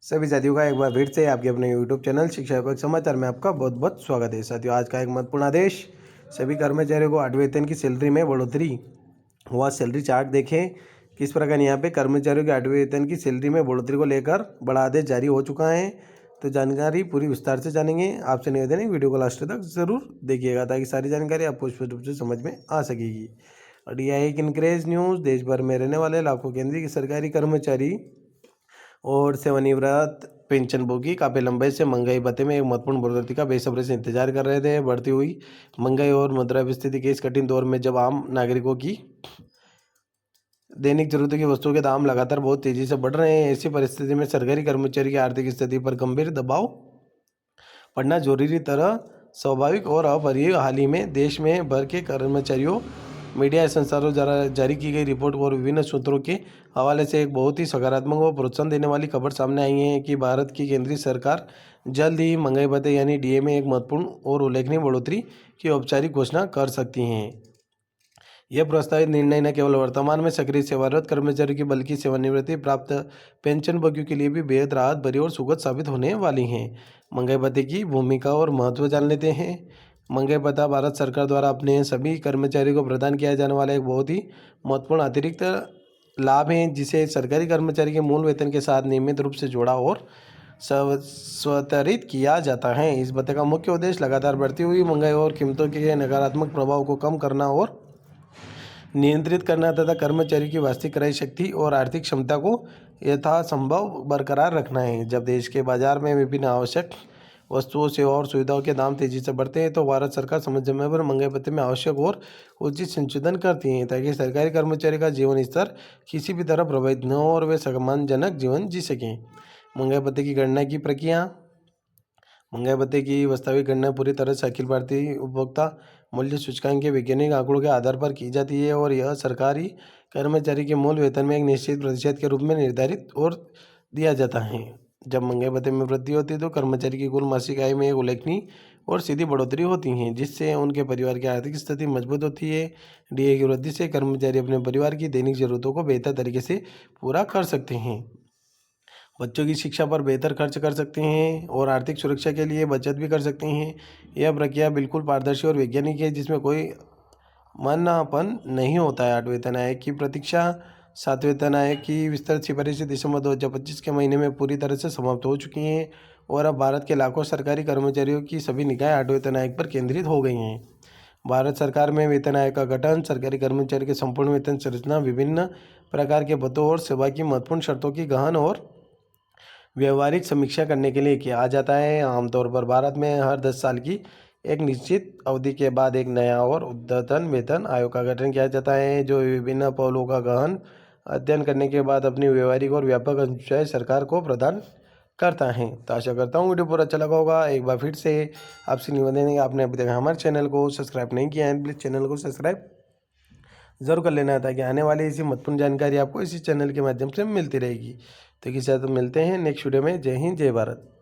सभी साथियों का एक बार फिर से आपके अपने यूट्यूब चैनल शिक्षा विभाग समाचार में आपका बहुत बहुत स्वागत है। साथियों, आज का एक महत्वपूर्ण आदेश, सभी कर्मचारियों को 8वें वेतन की सैलरी में बढ़ोतरी हुआ। सैलरी चार्ट देखें किस प्रकार यहाँ पे कर्मचारियों के 8वें वेतन की सैलरी में बढ़ोतरी को लेकर बड़ा आदेश जारी हो चुका है। तो जानकारी पूरी विस्तार से जानेंगे। आपसे निवेदन है वीडियो को लास्ट तक जरूर देखिएगा ताकि सारी जानकारी आपको स्पष्ट रूप से समझ में आ सकेगी। और यह एक इनक्रेज न्यूज़, देश भर में रहने वाले लाखों केंद्रीय सरकारी कर्मचारी और सेवानिवृत्त पेंशनभोगी काफ़ी लंबे से महंगाई भत्ते में एक महत्वपूर्ण बढ़ोतरी का बेसब्री से इंतजार कर रहे थे। बढ़ती हुई महंगाई और मुद्रास्फीति के इस कठिन दौर में जब आम नागरिकों की दैनिक जरूरतों की वस्तुओं के दाम लगातार बहुत तेजी से बढ़ रहे हैं, ऐसी परिस्थिति में सरकारी कर्मचारी की आर्थिक स्थिति पर गंभीर दबाव पड़ना जरूरी तरह स्वाभाविक और अपरिहार्य। हाल ही में देश में भर के कर्मचारियों, मीडिया संस्थानों द्वारा जारी की गई रिपोर्ट और विभिन्न सूत्रों के हवाले से एक बहुत ही सकारात्मक और प्रोत्साहन देने वाली खबर सामने आई है कि भारत की केंद्रीय सरकार जल्द ही महंगाई भत्ते यानी डीए में एक महत्वपूर्ण और उल्लेखनीय बढ़ोतरी की औपचारिक घोषणा कर सकती हैं। यह प्रस्तावित निर्णय न केवल वर्तमान में सक्रिय सेवारत कर्मचारियों की बल्कि सेवानिवृत्ति प्राप्त पेंशनभोगियों के लिए भी बेहद राहत भरी और सुखद साबित होने वाली हैं। महंगाई भत्ते की भूमिका और महत्व जान लेते हैं। महंगाई भत्ता भारत सरकार द्वारा अपने सभी कर्मचारियों को प्रदान किया जाने वाला एक बहुत ही महत्वपूर्ण अतिरिक्त लाभ है, जिसे सरकारी कर्मचारी के मूल वेतन के साथ नियमित रूप से जोड़ा और स्वतरित किया जाता है। इस भत्ते का मुख्य उद्देश्य लगातार बढ़ती हुई महंगाई और कीमतों के नकारात्मक प्रभाव को कम करना और नियंत्रित करना तथा कर्मचारी की वास्तविक क्रय शक्ति और आर्थिक क्षमता को यथासंभव बरकरार रखना है। जब देश के बाजार में विभिन्न आवश्यक वस्तुओं, सेवाओं और सुविधाओं के दाम तेजी से बढ़ते हैं तो भारत सरकार समय समय पर महंगाई भत्ते में आवश्यक और उचित संशोधन करती है ताकि सरकारी कर्मचारी का जीवन स्तर किसी भी तरह प्रभावित न हो और वे सम्मानजनक जीवन जी सकें। महंगाई भत्ते की गणना की प्रक्रिया। महंगाई भत्ते की वास्तविक गणना पूरी तरह से अखिल भारतीय उपभोक्ता मूल्य सूचकांक के वैज्ञानिक आंकड़ों के आधार पर की जाती है और यह सरकारी कर्मचारी के मूल वेतन में एक निश्चित प्रतिशत के रूप में निर्धारित और दिया जाता है। जब महंगाई भत्ते में वृद्धि होती है तो कर्मचारी की कुल मासिक आय में एक उल्लेखनीय और सीधी बढ़ोतरी होती है, जिससे उनके परिवार की आर्थिक स्थिति मजबूत होती है। डीए की वृद्धि से कर्मचारी अपने परिवार की दैनिक जरूरतों को बेहतर तरीके से पूरा कर सकते हैं, बच्चों की शिक्षा पर बेहतर खर्च कर सकते हैं और आर्थिक सुरक्षा के लिए बचत भी कर सकते हैं। यह प्रक्रिया बिल्कुल पारदर्शी और वैज्ञानिक है, जिसमें कोई मनापन नहीं होता है। 8वें वेतन आयोग की प्रतीक्षा। 7वें वेतन आयोग की विस्तृत सिफारिशें दिसंबर 2025 के महीने में पूरी तरह से समाप्त हो चुकी हैं और अब भारत के लाखों सरकारी कर्मचारियों की सभी निगाहें 8वें वेतन आयोग पर केंद्रित हो गई हैं। भारत सरकार में वेतन आयोग का गठन सरकारी कर्मचारी के संपूर्ण वेतन संरचना, विभिन्न प्रकार के भत्तों और सेवा की महत्वपूर्ण शर्तों की गहन और व्यवहारिक समीक्षा करने के लिए किया जाता है। आमतौर पर भारत में हर 10 साल की एक निश्चित अवधि के बाद एक नया और अद्यतन वेतन आयोग का गठन किया जाता है, जो विभिन्न पहलुओं का गहन अध्ययन करने के बाद अपनी व्यवहारिक और व्यापक अनुशंसाएं सरकार को प्रदान करता है। तो आशा करता हूँ वीडियो पूरा अच्छा लगा होगा। एक बार फिर से आपसे निवेदन है कि आपने अभी तक हमारे चैनल को सब्सक्राइब नहीं किया है, प्लीज़ चैनल को सब्सक्राइब जरूर कर लेना ताकि आने वाली इसी महत्वपूर्ण जानकारी आपको इसी चैनल के माध्यम से मिलती रहेगी। तो किसी साथ मिलते हैं नेक्स्ट वीडियो में। जय हिंद, जय भारत।